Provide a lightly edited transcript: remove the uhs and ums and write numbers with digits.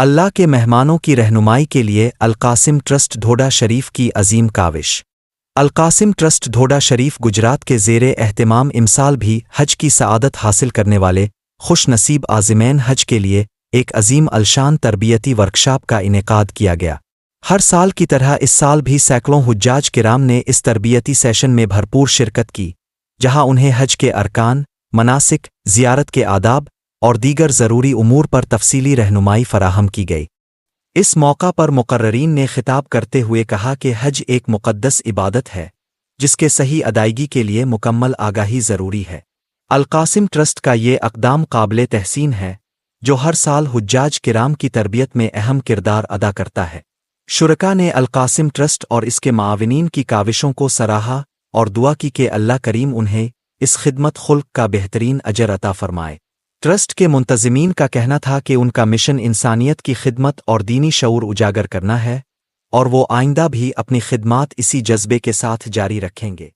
اللہ کے مہمانوں کی رہنمائی کے لیے القاسم ٹرسٹ ڈھوڈا شریف کی عظیم کاوش۔ القاسم ٹرسٹ ڈھوڈا شریف گجرات کے زیر اہتمام امسال بھی حج کی سعادت حاصل کرنے والے خوش نصیب عازمین حج کے لیے ایک عظیم الشان تربیتی ورکشاپ کا انعقاد کیا گیا۔ ہر سال کی طرح اس سال بھی سینکڑوں حجاج کرام نے اس تربیتی سیشن میں بھرپور شرکت کی، جہاں انہیں حج کے ارکان، مناسک، زیارت کے آداب اور دیگر ضروری امور پر تفصیلی رہنمائی فراہم کی گئی۔ اس موقع پر مقررین نے خطاب کرتے ہوئے کہا کہ حج ایک مقدس عبادت ہے جس کے صحیح ادائیگی کے لیے مکمل آگاہی ضروری ہے۔ القاسم ٹرسٹ کا یہ اقدام قابل تحسین ہے جو ہر سال حجاج کرام کی تربیت میں اہم کردار ادا کرتا ہے۔ شرکاء نے القاسم ٹرسٹ اور اس کے معاونین کی کاوشوں کو سراہا اور دعا کی کہ اللہ کریم انہیں اس خدمت خلق کا بہترین اجر عطا فرمائے۔ ٹرسٹ کے منتظمین کا کہنا تھا کہ ان کا مشن انسانیت کی خدمت اور دینی شعور اجاگر کرنا ہے، اور وہ آئندہ بھی اپنی خدمات اسی جذبے کے ساتھ جاری رکھیں گے۔